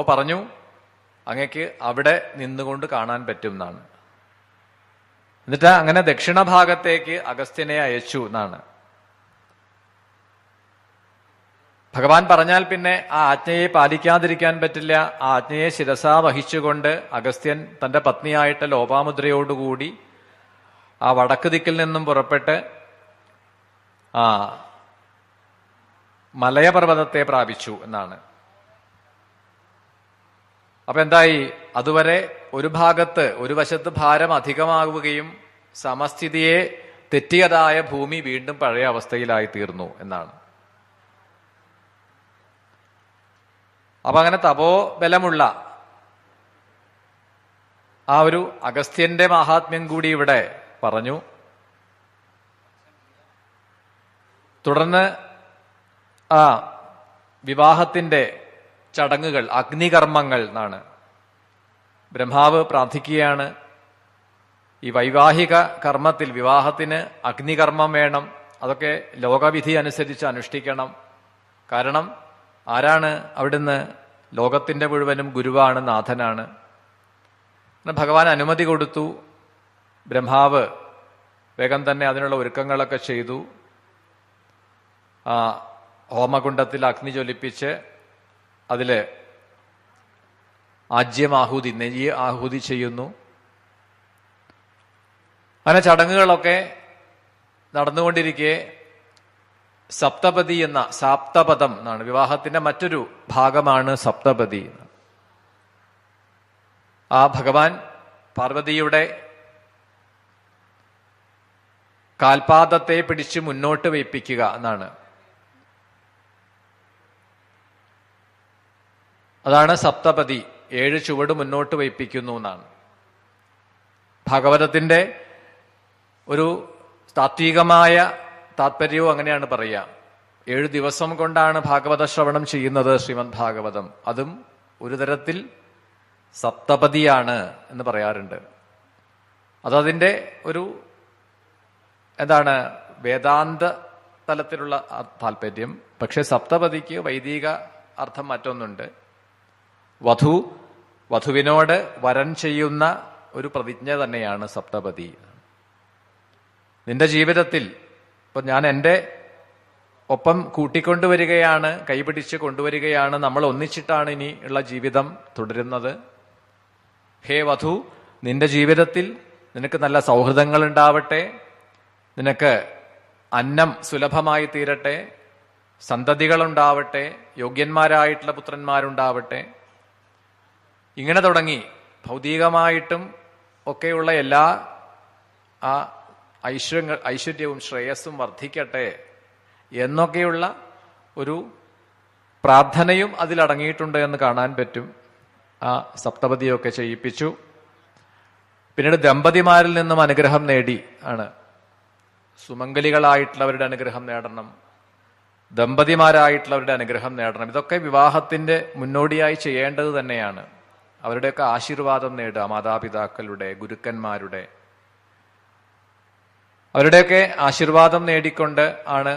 പറഞ്ഞു അങ്ങക്ക് അവിടെ നിന്നുകൊണ്ട് കാണാൻ പറ്റും എന്നാണ്. എന്നിട്ട് അങ്ങനെ ദക്ഷിണഭാഗത്തേക്ക് അഗസ്ത്യനെ അയച്ചു എന്നാണ്. ഭഗവാൻ പറഞ്ഞാൽ പിന്നെ ആ ആജ്ഞയെ പാലിക്കാതിരിക്കാൻ പറ്റില്ല. ആ ആജ്ഞയെ ശിരസാ വഹിച്ചുകൊണ്ട് അഗസ്ത്യൻ തന്റെ പത്നിയായിട്ട് ലോപാമുദ്രയോടുകൂടി ആ വടക്ക് ദിക്കിൽ നിന്നും പുറപ്പെട്ട് ആ മലയപർവ്വതത്തെ പ്രാപിച്ചു എന്നാണ്. അപ്പൊ എന്തായി? അതുവരെ ഒരു ഭാഗത്ത് ഒരു വശത്ത് ഭാരം അധികമാവുകയും സമസ്ഥിതിയെ തെറ്റിയതായ ഭൂമി വീണ്ടും പഴയ അവസ്ഥയിലായി തീർന്നു എന്നാണ്. അപ്പൊ അങ്ങനെ തപോബലമുള്ള ആ ഒരു അഗസ്ത്യന്റെ മഹാത്മ്യം കൂടി ഇവിടെ പറഞ്ഞു. തുടർന്ന് ആ വിവാഹത്തിന്റെ ചടങ്ങുകൾ, അഗ്നികർമ്മങ്ങൾ എന്നാണ്. ബ്രഹ്മാവ് പ്രാർത്ഥിക്കുകയാണ്, ഈ വൈവാഹിക കർമ്മത്തിൽ വിവാഹത്തിന് അഗ്നികർമ്മം വേണം. അതൊക്കെ ലോകവിധി അനുസരിച്ച് അനുഷ്ഠിക്കണം. കാരണം ആരാണ് അവിടുന്ന്? ലോകത്തിന്റെ മുഴുവനും ഗുരുവാണ്, നാഥനാണ്. ഭഗവാൻ അനുമതി കൊടുത്തു. ബ്രഹ്മാവ് വേഗം തന്നെ അതിനുള്ള ഒരുക്കങ്ങളൊക്കെ ചെയ്തു. ആ ഹോമകുണ്ഡത്തിൽ അഗ്നി ജ്വലിപ്പിച്ച് അതില് ആജ്യമാഹൂതി, നെയ്യ് ആഹൂതി ചെയ്യുന്നു. അങ്ങനെ ചടങ്ങുകളൊക്കെ നടന്നുകൊണ്ടിരിക്കെ സപ്തപതി എന്ന സാപ്തപദം എന്നാണ് വിവാഹത്തിന്റെ മറ്റൊരു ഭാഗമാണ് സപ്തപതി. ആ ഭഗവാൻ പാർവതിയുടെ കാൽപാദത്തെ പിടിച്ച് മുന്നോട്ട് വയ്പ്പിക്കുക എന്നാണ്. അതാണ് സപ്തപതി. 7 ചുവട് മുന്നോട്ട് വയ്പ്പിക്കുന്നു എന്നാണ്. ഭാഗവതത്തിന്റെ ഒരു താത്വികമായ താത്പര്യവും അങ്ങനെയാണ് പറയുക. 7 ദിവസം കൊണ്ടാണ് ഭാഗവത ശ്രവണം ചെയ്യുന്നത് ശ്രീമദ് ഭാഗവതം. അതും ഒരു തരത്തിൽ സപ്തപതിയാണ് എന്ന് പറയാറുണ്ട്. അതതിന്റെ ഒരു എന്താണ് വേദാന്ത തലത്തിലുള്ള താല്പര്യം. പക്ഷെ സപ്തപതിക്ക് വൈദിക അർത്ഥം മറ്റൊന്നുണ്ട്. വധുവിനോട് വരൻ ചെയ്യുന്ന ഒരു പ്രതിജ്ഞ തന്നെയാണ് സപ്തപതി. നിന്റെ ജീവിതത്തിൽ ഇപ്പൊ ഞാൻ എൻ്റെ ഒപ്പം കൂട്ടിക്കൊണ്ടുവരികയാണ്, കൈപിടിച്ച് കൊണ്ടുവരികയാണ്, നമ്മൾ ഒന്നിച്ചിട്ടാണ് ഇനി ഉള്ള ജീവിതം തുടരുന്നത്. ഹേ വധു, നിന്റെ ജീവിതത്തിൽ നിനക്ക് നല്ല സൗഹൃദങ്ങൾ ഉണ്ടാവട്ടെ, നിനക്ക് അന്നം സുലഭമായി തീരട്ടെ, സന്തതികളുണ്ടാവട്ടെ, യോഗ്യന്മാരായിട്ടുള്ള പുത്രന്മാരുണ്ടാവട്ടെ. ഇങ്ങനെ തുടങ്ങി ഭൗതികമായിട്ടും ഒക്കെയുള്ള എല്ലാ ആ ഐശ്വര്യവും ശ്രേയസ്സും വർദ്ധിക്കട്ടെ എന്നൊക്കെയുള്ള ഒരു പ്രാർത്ഥനയും അതിലടങ്ങിയിട്ടുണ്ട് എന്ന് കാണാൻ പറ്റും. ആ സപ്തപതിയൊക്കെ ചെയ്യിപ്പിച്ചു. പിന്നീട് ദമ്പതിമാരിൽ നിന്നും അനുഗ്രഹം നേടി ആണ്. സുമംഗലികളായിട്ടുള്ളവരുടെ അനുഗ്രഹം നേടണം, ദമ്പതിമാരായിട്ടുള്ളവരുടെ അനുഗ്രഹം നേടണം. ഇതൊക്കെ വിവാഹത്തിന്റെ മുന്നോടിയായി ചെയ്യേണ്ടത് തന്നെയാണ്. അവരുടെയൊക്കെ ആശീർവാദം നേടുക, മാതാപിതാക്കളുടെ, ഗുരുക്കന്മാരുടെ, അവരുടെയൊക്കെ ആശീർവാദം നേടിക്കൊണ്ട് ആണ്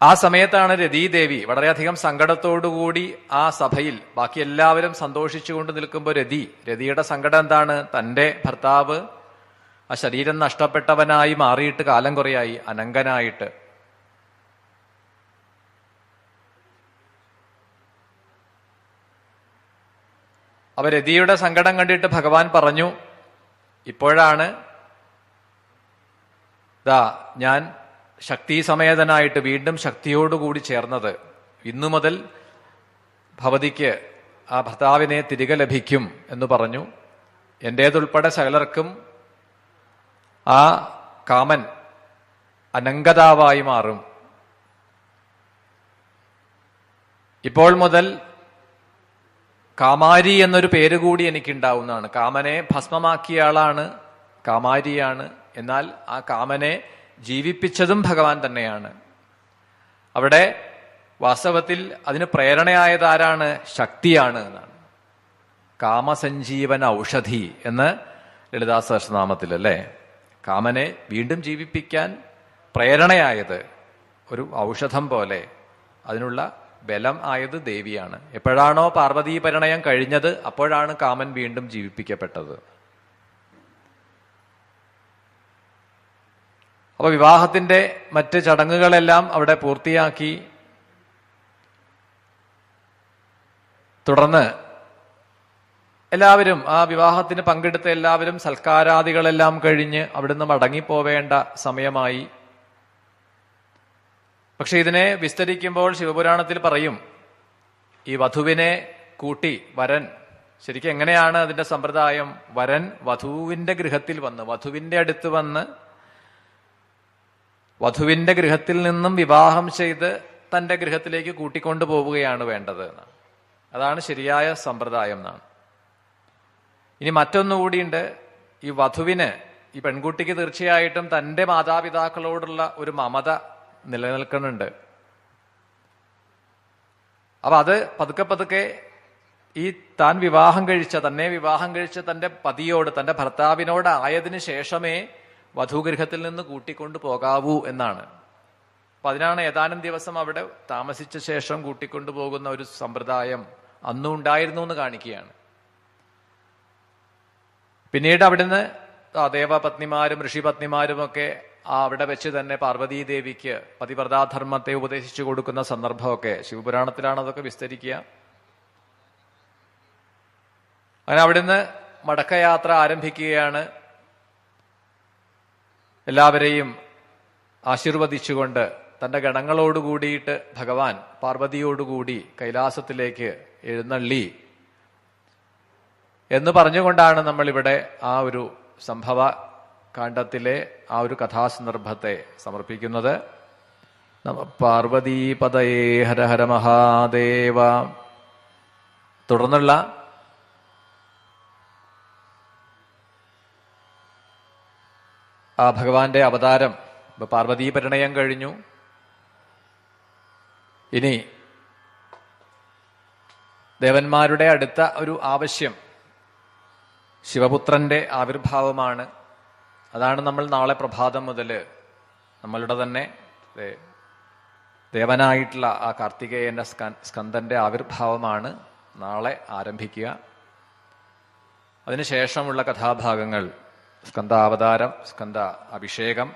ആ സമയത്താണ് രതീദേവി വളരെയധികം സങ്കടത്തോടുകൂടി ആ സഭയിൽ ബാക്കി എല്ലാവരും സന്തോഷിച്ചുകൊണ്ട് നിൽക്കുമ്പോൾ രതിയുടെ സങ്കടം എന്താണ്? തന്റെ ഭർത്താവ് ആ ശരീരം നഷ്ടപ്പെട്ടവനായി മാറിയിട്ട് കാലം കുറയായി, അനങ്കനായിട്ട്. അവ രതിയുടെ സങ്കടം കണ്ടിട്ട് ഭഗവാൻ പറഞ്ഞു, ഇപ്പോഴാണ് ഞാൻ ശക്തി സമേതനായിട്ട് വീണ്ടും ശക്തിയോടുകൂടി ചേർന്നത്. ഇന്നു മുതൽ ഭവതിക്ക് ആ ഭർത്താവിനെ തിരികെ ലഭിക്കും എന്ന് പറഞ്ഞു. എന്റേതുൾപ്പെടെ സകലർക്കും ആ കാമൻ അനങ്കതാവായി മാറും. ഇപ്പോൾ മുതൽ കാമാരി എന്നൊരു പേര് കൂടി എനിക്കുണ്ടാവുന്നതാണ്. കാമനെ ഭസ്മമാക്കിയ ആളാണ്, കാമാരിയാണ്. എന്നാൽ ആ കാമനെ ജീവിപ്പിച്ചതും ഭഗവാൻ തന്നെയാണ്. അവിടെ വാസ്തവത്തിൽ അതിന് പ്രേരണയായത് ആരാണ്? ശക്തിയാണ് എന്നാണ്. കാമസഞ്ജീവന ഔഷധി എന്ന് ലളിതാ സഹസ്രനാമത്തിൽ അല്ലേ, കാമനെ വീണ്ടും ജീവിപ്പിക്കാൻ പ്രേരണയായത് ഒരു ഔഷധം പോലെ അതിനുള്ള ബലം ആയത് ദേവിയാണ്. എപ്പോഴാണോ പാർവതീ പരിണയം കഴിഞ്ഞത് അപ്പോഴാണ് കാമൻ വീണ്ടും ജീവിപ്പിക്കപ്പെട്ടത്. അപ്പൊ വിവാഹത്തിന്റെ മറ്റ് ചടങ്ങുകളെല്ലാം അവിടെ പൂർത്തിയാക്കി തുടർന്ന് എല്ലാവരും ആ വിവാഹത്തിന് പങ്കെടുത്ത എല്ലാവരും സൽക്കാരാദികളെല്ലാം കഴിഞ്ഞ് അവിടുന്ന് മടങ്ങിപ്പോവേണ്ട സമയമായി. പക്ഷെ ഇതിനെ വിസ്തരിക്കുമ്പോൾ ശിവപുരാണത്തിൽ പറയും, ഈ വധുവിനെ കൂട്ടി വരൻ, ശരിക്കും എങ്ങനെയാണ് അതിന്റെ സമ്പ്രദായം? വരൻ വധുവിന്റെ ഗൃഹത്തിൽ വന്ന്, വധുവിന്റെ അടുത്ത് വന്ന്, വധുവിന്റെ ഗൃഹത്തിൽ നിന്നും വിവാഹം ചെയ്ത് തന്റെ ഗൃഹത്തിലേക്ക് കൂട്ടിക്കൊണ്ടു പോവുകയാണ് വേണ്ടത് എന്നാണ്. അതാണ് ശരിയായ സമ്പ്രദായം എന്നാണ്. ഇനി മറ്റൊന്നുകൂടിയുണ്ട്. ഈ വധുവിന്, ഈ പെൺകുട്ടിക്ക് തീർച്ചയായിട്ടും തന്റെ മാതാപിതാക്കളോടുള്ള ഒരു മമത നിലനിൽക്കുന്നുണ്ട്. അപ്പൊ അത് പതുക്കെ പതുക്കെ ഈ താൻ തന്നെ വിവാഹം കഴിച്ച തന്റെ പതിയോട്, തന്റെ ഭർത്താവിനോട് ആയതിനു ശേഷമേ വധുഗൃഹത്തിൽ നിന്ന് കൂട്ടിക്കൊണ്ടു പോകാവൂ എന്നാണ്. അപ്പൊ അതിനാണ് ഏതാനും ദിവസം അവിടെ താമസിച്ച ശേഷം കൂട്ടിക്കൊണ്ടു പോകുന്ന ഒരു സമ്പ്രദായം അന്നും ഉണ്ടായിരുന്നു എന്ന് കാണിക്കുകയാണ്. പിന്നീട് അവിടുന്ന് ദേവപത്നിമാരും ഋഷിപത്നിമാരും ഒക്കെ അവിടെ വെച്ച് തന്നെ പാർവതീദേവിക്ക് പതിവ്രതാധർമ്മത്തെ ഉപദേശിച്ചു കൊടുക്കുന്ന സന്ദർഭമൊക്കെ ശിവപുരാണത്തിലാണ് അതൊക്കെ വിസ്തരിക്കുക. അങ്ങനെ അവിടുന്ന് മടക്കയാത്ര ആരംഭിക്കുകയാണ്. എല്ലാവരെയും ആശീർവദിച്ചുകൊണ്ട് തന്റെ ഗണങ്ങളോടുകൂടിയിട്ട് ഭഗവാൻ പാർവതിയോടുകൂടി കൈലാസത്തിലേക്ക് എഴുന്നള്ളി എന്ന് പറഞ്ഞുകൊണ്ടാണ് നമ്മളിവിടെ ആ ഒരു സംഭവ കാണ്ഡത്തിലെ ആ ഒരു കഥാസന്ദർഭത്തെ സമർപ്പിക്കുന്നത്. പാർവതീപതയേ ഹര ഹര മഹാദേവ. തുടർന്നുള്ള ആ ഭഗവാന്റെ അവതാരം, പാർവതീ പരിണയം കഴിഞ്ഞു. ഇനി ദേവന്മാരുടെ അടുത്ത ഒരു ആവശ്യം ശിവപുത്രന്റെ ആവിർഭാവമാണ്. അതാണ് നമ്മൾ നാളെ പ്രഭാതം മുതൽ നമ്മളുടെ തന്നെ ദേവനായിട്ടുള്ള ആ കാർത്തികേയന്റെ സ്കന്ദന്റെ ആവിർഭാവമാണ് നാളെ ആരംഭിക്കുക. അതിനുശേഷമുള്ള കഥാഭാഗങ്ങൾ സ്കന്ധാവതാരം, സ്കന്ദ അഭിഷേകം,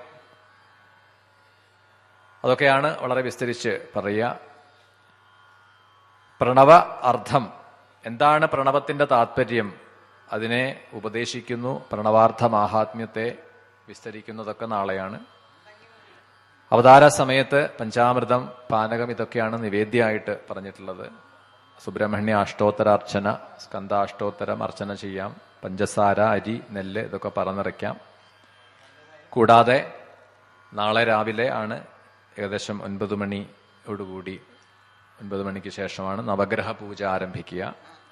അതൊക്കെയാണ് വളരെ വിസ്തരിച്ച് പറയുക. പ്രണവ അർത്ഥം എന്താണ്, പ്രണവത്തിന്റെ താത്പര്യം അതിനെ ഉപദേശിക്കുന്നു. പ്രണവാർത്ഥ മാഹാത്മ്യത്തെ വിസ്തരിക്കുന്നതൊക്കെ നാളെയാണ്. അവതാര സമയത്ത് പഞ്ചാമൃതം, പാനകം ഇതൊക്കെയാണ് നിവേദ്യമായിട്ട് പറഞ്ഞിട്ടുള്ളത്. സുബ്രഹ്മണ്യ അഷ്ടോത്തരാർച്ചന, സ്കന്ധാഷ്ടോത്തരം അർച്ചന ചെയ്യാം. പഞ്ചസാര, അരി, നെല്ല് ഇതൊക്കെ പറന്നിറയ്ക്കാം. കൂടാതെ നാളെ രാവിലെ ആണ് ഏകദേശം 9 മണിയോടുകൂടി, 9 മണിക്ക് ശേഷമാണ് നവഗ്രഹ പൂജ ആരംഭിക്കുക.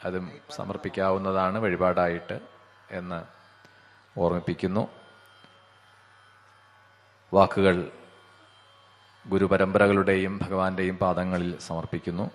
അതും സമർപ്പിക്കാവുന്നതാണ് വഴിപാടായിട്ട് എന്ന് ഓർമ്മിപ്പിക്കുന്നു. വാക്കുകൾ ഗുരുപരമ്പരകളുടെയും ഭഗവാന്റെയും പാദങ്ങളിൽ സമർപ്പിക്കുന്നു.